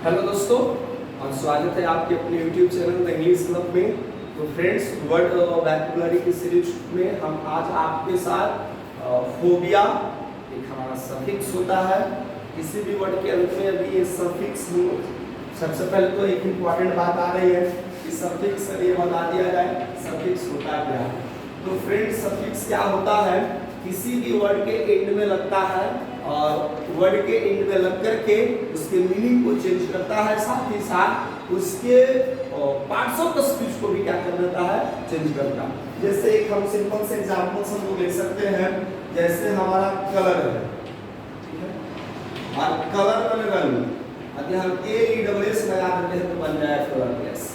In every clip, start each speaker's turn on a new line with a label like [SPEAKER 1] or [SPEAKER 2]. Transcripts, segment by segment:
[SPEAKER 1] Hello दोस्तों, और स्वागत है आपके अपने YouTube channel the English club में। तो फ्रेंड्स, वर्ड वोकैबुलरी की सीरीज में हम आज आपके साथ फोबिया एक हमारा सफिक्स होता है। किसी भी वर्ड के अंत में अभी ये सफिक्स हो, सबसे पहले तो एक इम्पॉर्टेंट बात आ रही है कि सफिक्स ये बता दिया जाए सफिक्स होता क्या है। तो फ्रेंड्स, सफिक्स क्या होता है? किसी भी वर्ड के एंड में लगता है और वर्ड के एंड में लग करके उसके मीनिंग को चेंज करता है, साथ ही साथ उसके पार्ट्स ऑफ द स्पीच को भी क्या कर देता है, चेंज करता है। जैसे एक हम सिंपल से एग्जांपल्स हम लोग ले सकते हैं। जैसे हमारा कलर है, ठीक है, और कलर का रंग, अगर हम AESS लगा देते हैं तो बन जाएगा colourless.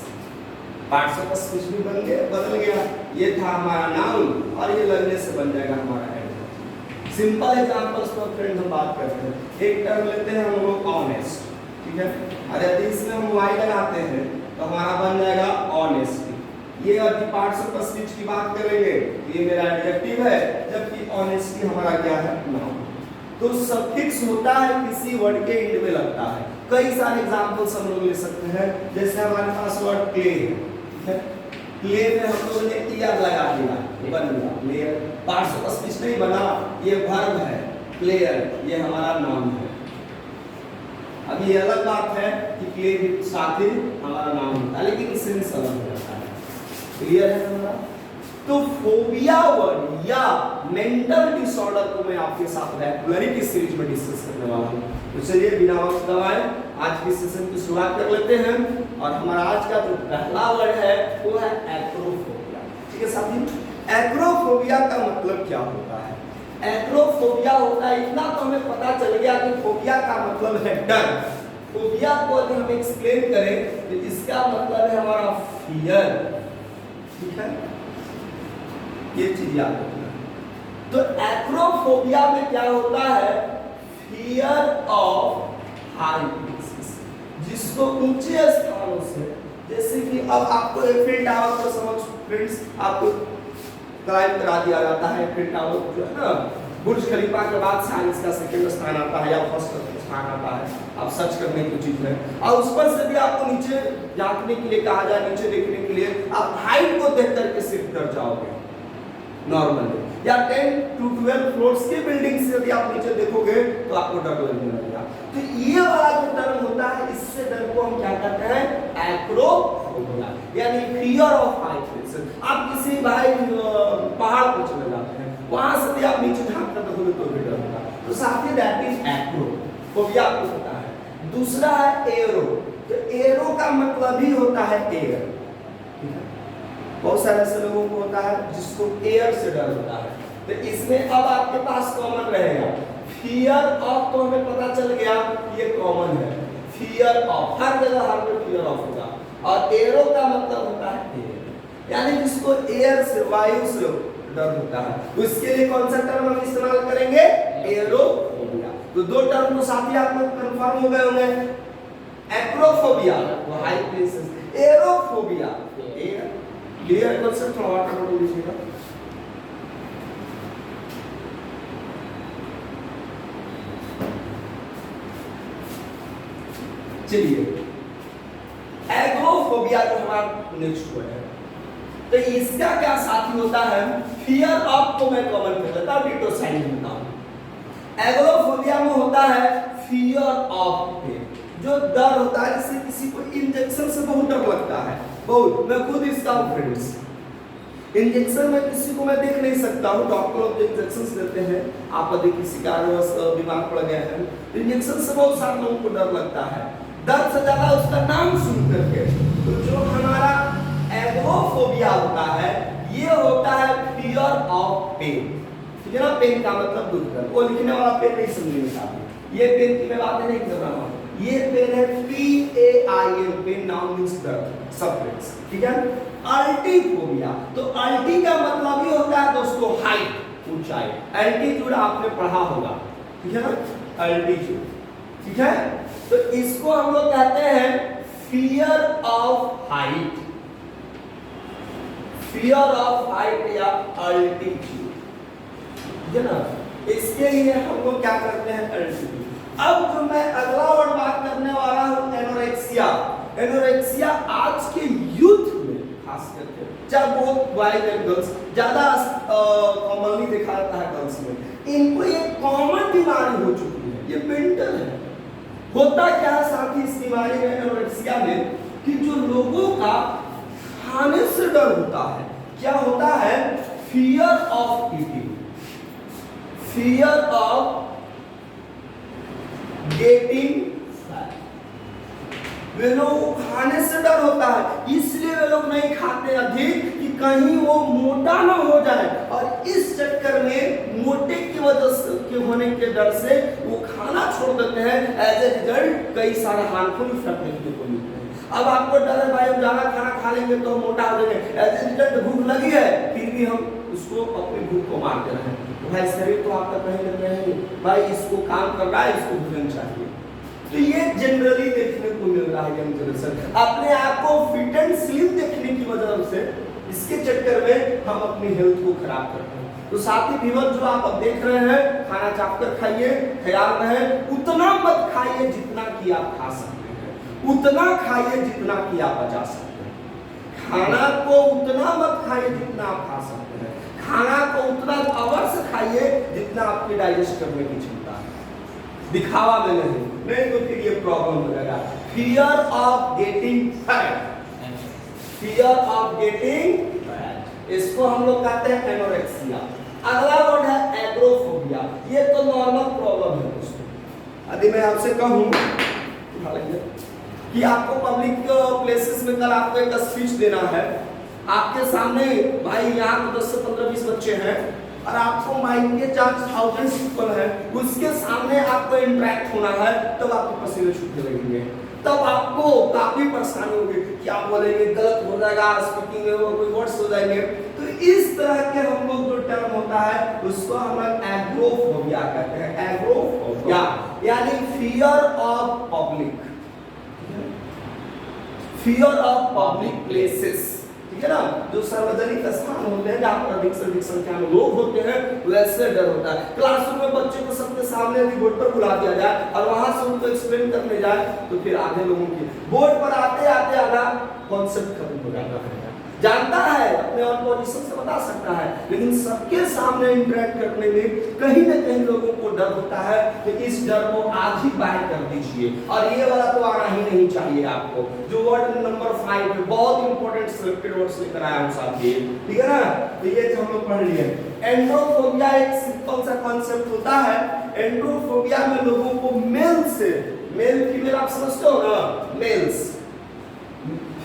[SPEAKER 1] Parts of the speech भी बदल गया। ये था हमारा नाउन और ये लगने से बन जाएगा हमारा एडवर्ब। सिंपल एग्जांपल्स पर फ्रेंड हम बात करते हैं। एक टर्म लेते हैं हम लोग ऑनेस्ट, ठीक है, और यदि इसमें हम वाई लगाते हैं तो हमारा बन जाएगा ऑनेस्टी। ये अभी पार्ट्स ऑफ द स्पीच की बात करेंगे, ये मेरा एडजेक्टिव है, जबकि ऑनेस्टी हमारा क्या है, नाउन। तो सफिक्स होता है किसी वर्ड के एंड में लगता है। कई सारे एग्जांपल्स हम लोग ले सकते हैं। जैसे हमारे पास वर्ड प्ले है, ठीक है, प्ले में हम लोगों ने ईयर लगा दिया, बन गया प्लेयर। पार्ट्स ऑफ स्पीच नहीं बना, ये वर्ब है प्लेयर, ये हमारा नाउन है। अब ये अलग बात है कि प्ले के साथ ही हमारा नाउन होता है, लेकिन सेंस अलग हो जाता है। क्लियर है हमारा? तो फोबिया वर्ड या मेंटल डिसऑर्डर को मैं आपके साथ वोकैबुलरी की सीरीज में डिस्कस करने वाला हूं। तो चलिए बिना वक्त गवाए आज के सेशन की शुरुआत कर लेते हैं। और हमारा आज का जो पहला वर्ड है वो है एक्रोफोबिया। ठीक है साथी, एक्रोफोबिया का मतलब क्या होता है? एक्रोफोबिया होता है, इतना तो हमें पता चल गया कि फोबिया का मतलब है डर। फोबिया को अगर हम एक्सप्लेन करें तो इसका मतलब है हमारा फियर, ठीक है, ये चीज याद रखना। तो एक्रोफोबिया में क्या होता है? फियर ऑफ हाई प्लेसेस, जिसको ऊंचे स्थानों से, जैसे कि अब आपको एफिल टावर को समझ फ्रेंड्स, आपको क्लाइम करा दिया जाता है। एफिल टावर जो है ना, बुर्ज खलीफा के बाद साइंस का सेकंड स्थान आता है या फर्स्ट स्थान आता है, आप सर्च करने की चीज है। और उस पर से भी आपको नीचे झांकने के लिए कहा जाए, नीचे देखने के लिए आप हाइट को देख करके सिर्फ डर जाओगे नॉर्मली, या 10 to 12 फ्लोर्स की बिल्डिंग से यदि आप नीचे देखोगे तो आपको डर लगने लगेगा। तो ये वाला जो डर होता है, इससे डर को हम क्या कहते हैं? एक्रोफोबिया, यानी फियर ऑफ हाई प्लेसेस। आप किसी भाई पहाड़ पर चले जाते हैं, वहां से भी आप नीचे झांक कर देखोगे तो भी डर होगा। तो साथी दैट इज एक्रोफोबिया, आपको पता है। दूसरा है एरो। तो एरो का मतलब ही होता है एयर, ठीक है। बहुत सारे ऐसे लोगों को होता है जिसको एयर से डर होता है। तो इसमें अब आपके पास कॉमन रहेगा फियर ऑफ, तो हमें पता चल गया ये कॉमन है। फियर ऑफ हर जगह, हर पे फियर ऑफ होगा। और एरो का मतलब होता है एयर, यानी जिसको एयर से, वायु से डर होता है। तो इसके लिए कौन सा टर्म हम इस्तेमाल करेंगे? एरोफोबिया। तो दो टर्म तो साथ ही आप लोग कंफर्म हो गए होंगे। एक्रोफोबिया वो high places, aerophobia air. Clear concept? थोड़ा वाटर बोल लीजिएगा। चलिए, एग्रोफोबिया जो हमारा नेक्स्ट वर्ड है, तो इसका क्या साथी होता है? फियर ऑफ को मैं कॉमन कर लेता हूं, डिटो साइन देता हूं। एग्रोफोबिया में होता है फियर ऑफ पेन, जो डर होता है, जैसे किसी को इंजेक्शन से बहुत डर लगता है, बहुत। मैं खुद इसका फ्रेंड्स, इंजेक्शन में किसी को मैं देख नहीं सकता हूँ। डॉक्टर लोग जो इंजेक्शन देते हैं, आप यदि किसी कारणवश बीमार पड़ गए हैं तो इंजेक्शन से बहुत सारे लोगों को डर लगता है, डर से ज्यादा उसका नाम सुन करके। तो जो हमारा एग्रोफोबिया होता है, ये होता है फियर ऑफ पेन, ठीक है ना। पेन का मतलब दुख, वो लिखने वाला पेन नहीं समझने का, ये पेन की मैं बातें नहीं कर रहा हूँ। ये पेन है PAIN, पेन नाउन मींस दर्द, सफरिंग्स, ठीक है। अल्टीफोबिया, तो अल्टी का मतलब ही होता है दोस्तों हाइट, ऊंचाई। एल्टीट्यूड आपने पढ़ा होगा, ठीक है ना, अल्टीट्यूड, ठीक है। तो इसको हम लोग कहते हैं fear of height, fear of height या अल्टीट्यूड, ठीक है ना। इसके लिए हम लोग क्या करते हैं? अल्टीट्यूड। अब जो मैं अगला वर्ड बात करने वाला हूं, बॉयज एंड गर्ल्स, ज्यादा कॉमनली देखा जाता है गर्ल्स में, इनको ये कॉमन बीमारी हो चुकी है, ये मेंटल है। होता क्या है साथ ही इस बीमारी में, एनोरेक्सिया में, कि जो लोगों का खाने से डर होता है, क्या होता है, fear of eating, fear of getting fat. वे लोग खाने से डर होता है, इसलिए वे लोग नहीं खाते अधिक कि कहीं वो मोटा ना हो जाए, और इस चक्कर में मोटे की वजह से के होने के डर से वो खाना छोड़ देते हैं। एज ए रिजल्ट कई सारे हार्मफुल इफेक्ट देखने को मिलते हैं। अब आपको डर है भाई हम ज्यादा खाना खा लेंगे तो मोटा हो जाएंगे, एज ए रिजल्ट भूख लगी है फिर भी हम उसको अपनी भूख को मारते रहे, तो भाई शरीर तो आपका कहीं ना कहीं भाई इसको काम कर रहा है, इसको भोजन चाहिए। तो ये जनरली देखने को मिल रहा है यंग जनरेशन, अपने आप को फिट एंड स्लिम देखने की वजह से इसके चक्कर में हम अपनी हेल्थ को खराब करते हैं। तो साथी व्यूअर जो आप अब देख रहे हैं, खाना चाप कर खाइए, ख्याल रहे उतना मत खाइए जितना कि आप खा सकते हैं, उतना खाइए जितना कि आप बचा सकते हैं। खाना को उतना मत खाइए जितना आप खा सकते हैं, खाना को उतना अवश्य खाइए जितना आपकी डाइजेस्ट करने की क्षमता है, दिखावा में नहीं तो फिर ये प्रॉब्लम हो जाएगा। Fear of getting fat, fear of getting fat, इसको हम लोग कहते हैं एनोरेक्सिया। अगला वर्ड है एग्रोफोबिया, ये तो नॉर्मल प्रॉब्लम है दोस्तों। यदि मैं आपसे कहूं कि आपको पब्लिक प्लेसेस में कल आपको एक स्पीच देना है, आपके सामने भाई यहाँ 10 से 15-20 बच्चे हैं और आपको माइंड के 4,000 पीपल है, उसके सामने आपको इंटरेक्ट होना है, तब आपके पसीने छूटने लगेंगे, तब आपको काफी परेशानी होगी, क्या बोलेंगे, गलत हो जाएगा, स्पीकिंग में कोई वर्ड्स हो जाएंगे। तो इस तरह के हम लोग जो टर्म होता है उसको हम लोग एग्रोफोबिया कहते हैं। एग्रोफोबिया यानी fear of public, fear of public places, ठीक है ना, जो सार्वजनिक स्थान होते हैं जहाँ पर अधिक से अधिक संख्या में लोग होते हैं, वैसे डर होता है। क्लासरूम में बच्चे को सबके सामने यदि बोर्ड पर बुला दिया जाए और वहां से उनको एक्सप्लेन करने जाए तो फिर आधे लोगों की बोर्ड पर आते आते आधा कॉन्सेप्ट खत्म हो जाता है। जानता है अपने और पोजीशन से बता सकता है, लेकिन सबके सामने इंटरेक्ट करने में कहीं ना कहीं लोगों को डर होता है। तो इस डर को आज ही बाहर कर दीजिए, और ये वाला तो आना ही नहीं चाहिए आपको। जो वर्ड नंबर 5 में बहुत इंपॉर्टेंट सिलेक्टेड वर्ड्स लेकर आया हूं साथी, ठीक है ना, तो ये जो हम लोग पढ़ लिए। एंड्रोफोबिया एक सिंपल सा कॉन्सेप्ट होता है। एंड्रोफोबिया में लोगों को मेल से, मेल फीमेल आप समझते हो ना, मेल्स,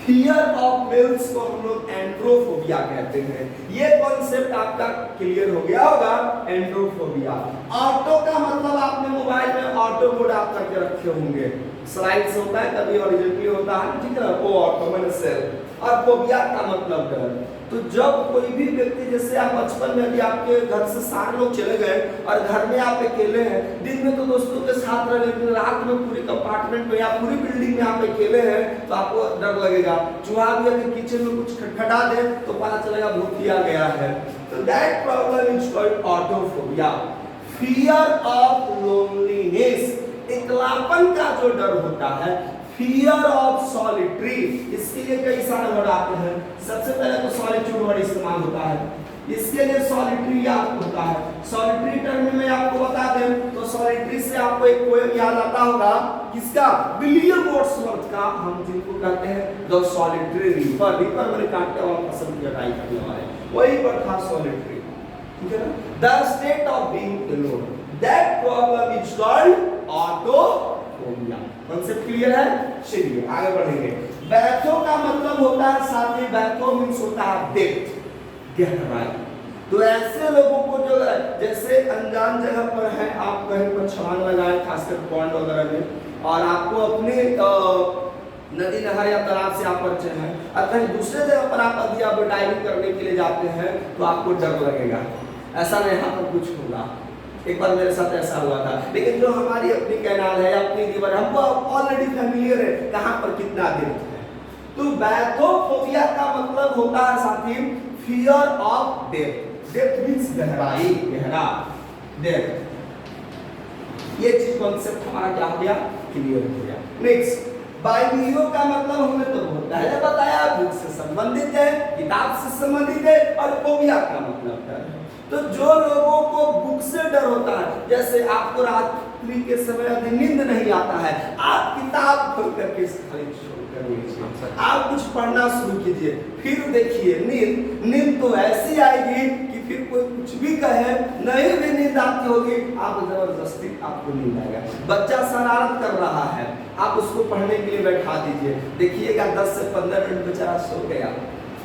[SPEAKER 1] फियर ऑफ मेल्स को हम लोग एंड्रोफोबिया कहते हैं। ये कॉन्सेप्ट आपका क्लियर हो गया होगा। एंड्रोफोबिया, ऑटो का मतलब आपने मोबाइल में ऑटो मोड आप करके रखे होंगे, स्लाइड्स होता है कभी ओरिजिनली होता है, ठीक है ना, वो ऑटो मैंने सेल्फ, और फोबिया का मतलब डर। तो जब कोई भी व्यक्ति, जैसे आप बचपन में भी आपके घर से सारे लोग चले गए और घर में आप अकेले हैं, दिन में तो दोस्तों के साथ रह, लेकिन रात में पूरी कंपार्टमेंट में या पूरी बिल्डिंग में आप अकेले हैं, तो आपको डर लगेगा। चूहा भी अगर किचन में कुछ खटखटा दे तो पता चलेगा भूत आ गया है। तो that problem is called autophobia. Fear of loneliness, एकलापन का जो डर होता है। फियर ऑफ सॉलिटरी, इसके लिए कई सारे वर्ड आते हैं। सबसे पहले तो सॉलिट्यूड वर्ड इस्तेमाल होता है, इसके लिए सॉलिटरी याद होता है। सॉलिटरी टर्म में आपको बता दें तो सॉलिटरी से आपको एक पोएम याद आता होगा, किसका, विलियम वर्ड्सवर्थ का, हम जिनको कहते हैं द सॉलिटरी रीपर। रीपर मैंने काटते हुए पसंद किया ट्राई करने वाले, वही पर था सॉलिटरी, ठीक है ना। The state of being alone, that problem is called autophobia. Concept clear है? चलिए आगे बढ़ेंगे। बैथो का मतलब होता है साथी, बैथो मींस होता है डेप्थ, गहराई। तो ऐसे लोगों को जो जैसे अनजान जगह पर है, आप कहीं पर छलांग लगाए, खासकर पॉन्ड वगैरह में, और आपको अपने नदी नहर या तालाब से आप परिचय हैं, और कहीं दूसरे जगह पर आप यदि आप डाइविंग करने के लिए जाते हैं तो आपको डर लगेगा, ऐसा नहीं यहाँ पर कुछ होगा। एक बार मेरे साथ ऐसा हुआ था, लेकिन जो हमारी अपनी कैनाल है, अपनी रिवर, हमको ऑलरेडी फैमिलियर है कहाँ पर कितना डेप्थ है। तो बैथोफोबिया का मतलब होता है साथी fear of depth. Depth means गहराई, गहरा, डेप्थ। ये चीज कॉन्सेप्ट हमारा क्या हो गया, क्लियर हो गया। नेक्स्ट बाइबिलियो का मतलब हमने तो बहुत पहले बताया, बुक से संबंधित है, किताब से संबंधित है, और फोबिया का मतलब डर है। तो जो लोगों को बुक से डर होता है, जैसे आपको रात्रि के समय यदि नींद नहीं आता है, आप किताब खोल करके खाली शुरू कर लीजिए, आप कुछ पढ़ना शुरू कीजिए, फिर देखिए नींद तो ऐसी आएगी कि फिर कोई कुछ भी कहे, नहीं भी नींद आती होगी, आप जबरदस्ती आपको नींद आएगा। बच्चा शरारत कर रहा है, आप उसको पढ़ने के लिए बैठा दीजिए, देखिएगा 10 से 15 मिनट बेचारा सो गया।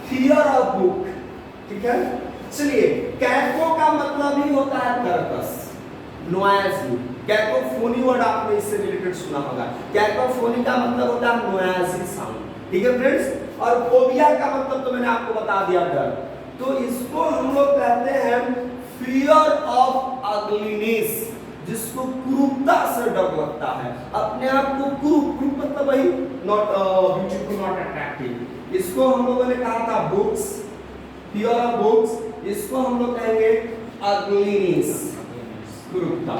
[SPEAKER 1] फियर ऑफ बुक, ठीक है। चलिए, कैको का मतलब ही होता है कर्कश, नोइजी। कैकोफोनी वर्ड आपने इससे रिलेटेड सुना होगा। कैकोफोनी का मतलब होता है नोइजी साउंड, ठीक है फ्रेंड्स। और फोबिया का मतलब तो मैंने आपको बता दिया, डर। तो इसको हम लोग कहते हैं फियर ऑफ अगलीनेस, जिसको क्रूरता से डर लगता है, अपने आप को क्रूर मतलब वही नॉट ब्यूटीफुल, नॉट अट्रैक्टिव। इसको हम लोगों ने कहा था बुक्स, फियर ऑफ बुक्स। इसको हम लोग कहेंगे अगलीनेस, क्रूरता।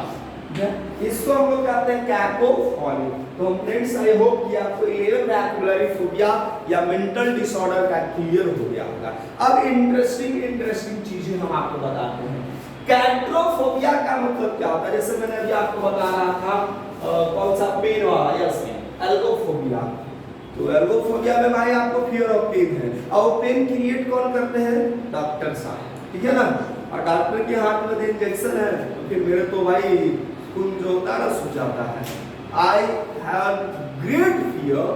[SPEAKER 1] इसको हम लोग कहते हैं कैकोफोनी। तो हम फ्रेंड्स आई होप कि आपको 11 वैक्यूलरी फोबिया या मेंटल डिसऑर्डर का क्लियर हो गया होगा। अब इंटरेस्टिंग चीजें हम आपको बताते हैं। कैट्रोफोबिया का मतलब क्या होता है, जैसे मैंने अभी आपको बता रहा था कौन सा पेन वाला, यस एल्गोफोबिया। तो एल्गोफोबिया में भाई आपको फियर ऑफ पेन है, और पेन क्रिएट कौन करते हैं, डॉक्टर साहब, ठीक है ना। और डॉक्टर के हाथ में इंजेक्शन है, तो फिर मेरे तो भाई खून जो होता है ना सूख जाता है। I have great fear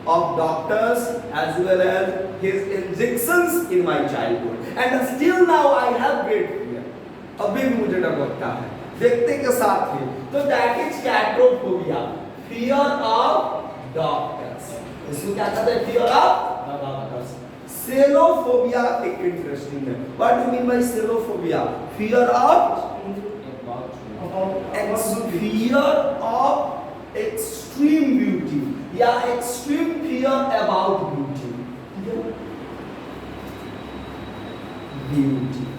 [SPEAKER 1] of doctors as well as his injections in my childhood, and still now I have great fear. अभी भी मुझे डर लगता है देखते के साथ ही। तो that is iatrophobia, fear of doctors. इसको क्या कहते हैं, फियर ऑफ डॉक्टर्स। सेलोफोबिया एक इंटरेस्टिंग है। What do mean by callophobia, fear of extreme beauty या एक्सट्रीम फियर अबाउट ब्यूटी,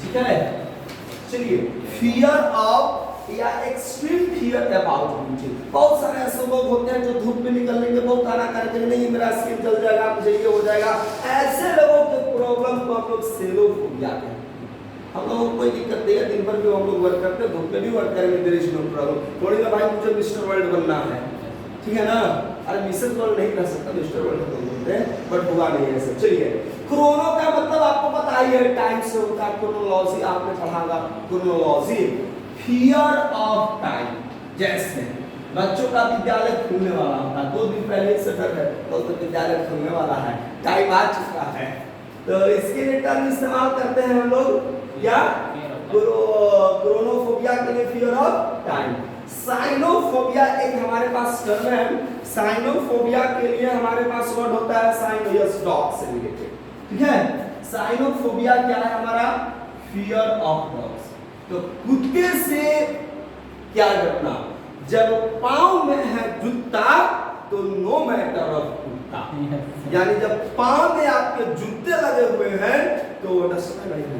[SPEAKER 1] ठीक है। चलिए, फियर ऑफ या एक्सट्रीम फियर अबाउट ब्यूटी। बहुत सारे ऐसे लोग होते हैं जो धूप में निकलने के बहुत आना करके नहीं मेरा स्किन जल जाएगा, मुझे ये हो जाएगा। ऐसे लोगों के प्रॉब्लम को हम लोग सेलोफोबिया कहते हैं। हम लोगों को कोई दिक्कत नहीं है, दिन भर भी हम लोग वर्क करते हैं, धूप में भी वर्क करेंगे, देयर इज नो प्रॉब्लम। थोड़ी ना भाई मुझे मिस्टर वर्ल्ड बनना है, ठीक है ना। अरे मिसेस वर्ल्ड नहीं कर सकता, मिस्टर वर्ल्ड तो बोलते हैं, बट हुआ नहीं ऐसा। चलिए, क्रोनो का मतलब आपको पता ही है, टाइम से होता है, क्रोनोलॉजी आपने पढ़ा, क्रोनोलॉजी फियर ऑफ टाइम। जैसे बच्चों का विद्यालय खुलने वाला होता है, 2 दिन पहले से डर है, तो विद्यालय खुलने वाला है, टाइम आ चुका है, तो इसके लिए टर्म इस्तेमाल करते हैं हम लोग क्या, क्रोनोफोबिया के लिए फियर ऑफ टाइम। साइनोफोबिया एक हमारे पास टर्म है। साइनोफोबिया के लिए हमारे पास वर्ड होता है साइनोयस, डॉग से रिलेटेड, ठीक है। साइनोफोबिया क्या है हमारा, फियर ऑफ डॉग्स। तो कुत्ते से क्या डरना, जब पांव में है जूता तो नो मैटर ऑफ कुत्ता, यानी जब पांव में आपके जूते लगे हुए हैं तो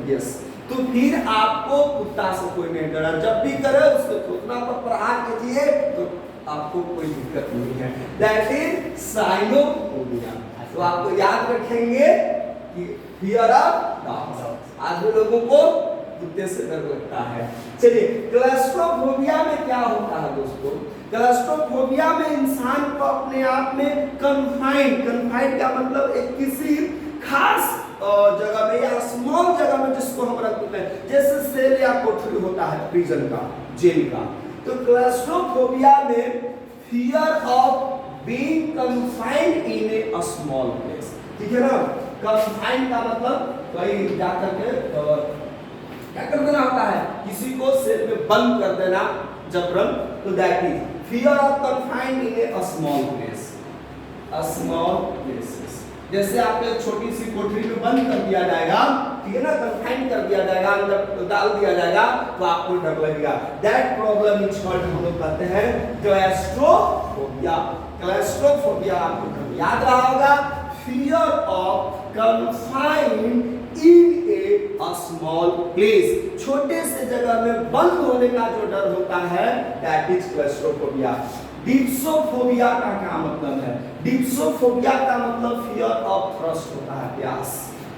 [SPEAKER 1] यस, तो फिर आपको कुत्ता से कोई नहीं डरा। जब भी करे उसके थूकना पर प्रहार कीजिए तो आपको कोई दिक्कत नहीं है। That is Sinophobia. तो आपको याद रखेंगे कि फियर ऑफ डॉग्स। आज भी लोगों को कुत्ते से डर लगता है। चलिए, क्लस्ट्रोफोबिया में क्या होता है दोस्तों, क्लस्ट्रोफोबिया में इंसान को अपने आप में कन्फाइंड का मतलब एक किसी खास जगह में या स्मॉल जगह में जिसको हम रखते हैं, जैसे सेल या कोठरी होता है प्रिजन का, जेल का। तो क्लस्ट्रोफोबिया में fear of being confined in A small place, ठीक है ना। कन्फाइंड का मतलब वही जाकर के क्या कर देना होता है, किसी को सेल में बंद कर देना जबरन। तो that is fear of confined in A small place, small places. जैसे आपको एक छोटी सी कोठरी में बंद कर दिया जाएगा, ठीक है ना, कन्फाइन कर दिया जाएगा, अंदर डाल दिया जाएगा, तो आपको डर लगेगा। दैट प्रॉब्लम इज कॉल्ड, हम लोग कहते हैं क्लस्ट्रोफोबिया। क्लस्ट्रोफोबिया आपको याद रहा होगा, fear of confined in A small place, छोटे से जगह में बंद होने का जो डर होता है, दैट इज क्लस्ट्रोफोबिया। डिप्सोफोबिया का क्या मतलब है, डिप्सोफोबिया का मतलब फियर ऑफ थ्रस्ट होता है, प्यास।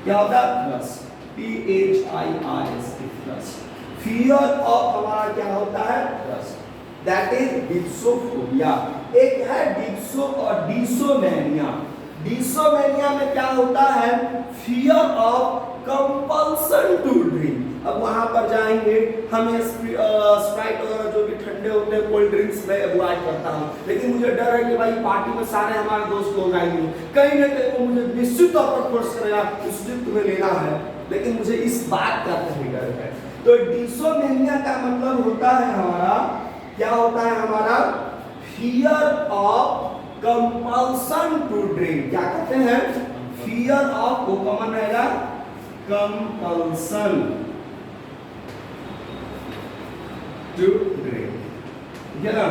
[SPEAKER 1] क्या होता है? Thrust, THIRST, thrust. Fear of हमारा क्या होता है? Thrust, that is dipsophobia. एक है डिप्सो और डिसोमेनिया। डिसोमेनिया में क्या होता है? Fear of compulsion to drink. अब वहां पर जाएंगे, हमें स्प्राइट वगैरह जो भी ठंडे होते हैं कोल्ड ड्रिंक्स में अवॉइड करता हूं, लेकिन मुझे डर है कि भाई पार्टी में सारे हमारे दोस्त लोग आएंगे, कहीं ना कहीं वो मुझे निश्चित तौर पर फोर्स करेगा इसलिए तुम्हें लेना है, लेकिन मुझे इस बात का नहीं डर है। तो डिसोमेनिया का मतलब होता है हमारा, क्या होता है हमारा? Fear of compulsion to drink. क्या कहते हैं? फियर ऑफ, वो कॉमन रहेगा, कंपल्सन टू ड्रिंक, ठीक है ना।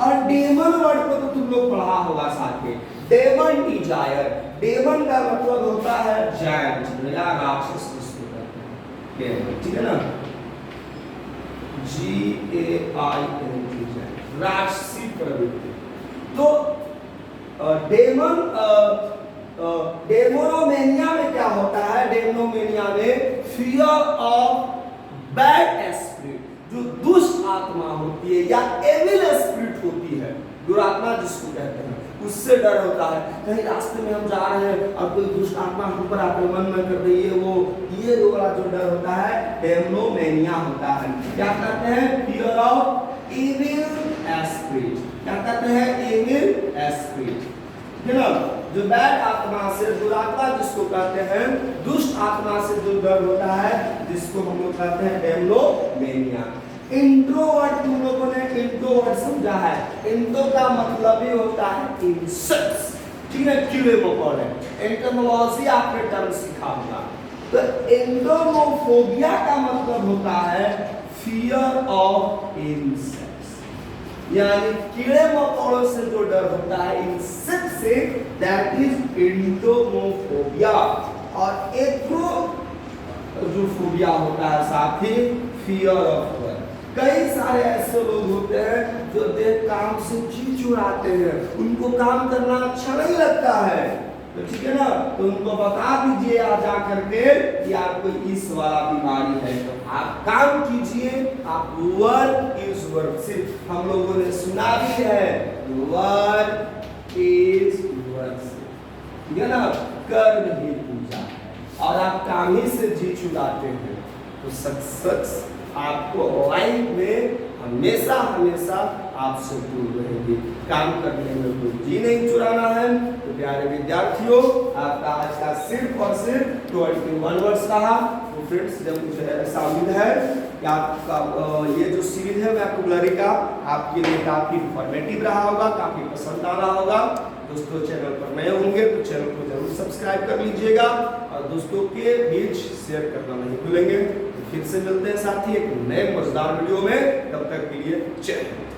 [SPEAKER 1] और डेमन वर्ड को तो तुम लोग पढ़ा होगा साथ में, डेमन डिजायर। डेमन का मतलब होता है जायंट या राक्षस, जिसको कहते हैं डेमन, ठीक है ना, GAINT, राक्षसी प्रवृत्ति। तो डेमन, डेमोनोमेनिया में क्या होता है? डेमोनोमेनिया में फियर ऑफ बैड स्पिरिट, जो दुष्ट आत्मा होती है या एविल स्पिरिट होती है, दुरात्मा जिसको कहते हैं, उससे डर होता है। कहीं रास्ते में हम जा रहे हैं और कोई दुष्ट आत्मा हम पर आक्रमण न कर रही है, ये वाला जो डर होता है डेमोनोमेनिया होता है। क्या कहते हैं? Fear of evil spirit. क्या कहते हैं? एविल स्पिरिट, है ना। जो बैड आत्मा से, दुरात्मा जिसको कहते हैं, दुष्ट आत्मा से जो डर होता है, जिसको हम लोग कहते हैं डेमोनोमेनिया। इंट्रोवर्ट, तुम लोगों ने इंट्रोवर्ट समझा है? इंट्रो का मतलब ही होता है इंसेक्ट्स, ठीक है, कीड़े मकोड़े। एंटोमोलॉजी आपने टर्म सीखा होगा। तो एंटोमोफोबिया का मतलब होता है फियर ऑफ इंसेक्ट्स, यानी कीड़े मकोड़ों से जो डर होता है, इंसेक्ट से, दैट इज एंटोमोफोबिया। और एथ्रो जो फोबिया होता है साथी, फियर ऑफ वर्क। कई सारे ऐसे लोग होते हैं जो देख काम से जी चुराते हैं, उनको काम करना अच्छा नहीं लगता है, तो ठीक है ना, तो उनको बता दीजिए आ जा करके कि आपको इस वाला बीमारी है, तो आप काम कीजिए, आप वर्क इज वर्क। सिर्फ हम लोगों ने सुना भी है, वर्क इज वर्क, ठीक है ना, कर्म ही पूजा है, और आप काम ही से जी चुराते हैं, तो सक्सेस आपको लाइफ में हमेशा हमेशा आपसे दूर रहेगी। काम करने में कोई जी नहीं चुराना है। तो प्यारे विद्यार्थियों, आपका आज का सिर्फ और सिर्फ 21 वर्ड्स रहा। तो फ्रेंड्स, जब मुझे ऐसा उम्मीद है कि आपका ये जो सीरीज है वोकैबुलरी का आपके लिए काफी इंफॉर्मेटिव रहा होगा, काफी पसंद आ रहा होगा। दोस्तों, चैनल पर नए होंगे तो चैनल को जरूर सब्सक्राइब कर लीजिएगा और दोस्तों के बीच शेयर करना नहीं भूलेंगे। फिर से मिलते हैं साथी एक नए मजेदार वीडियो में, तब तक के लिए जय हिंद।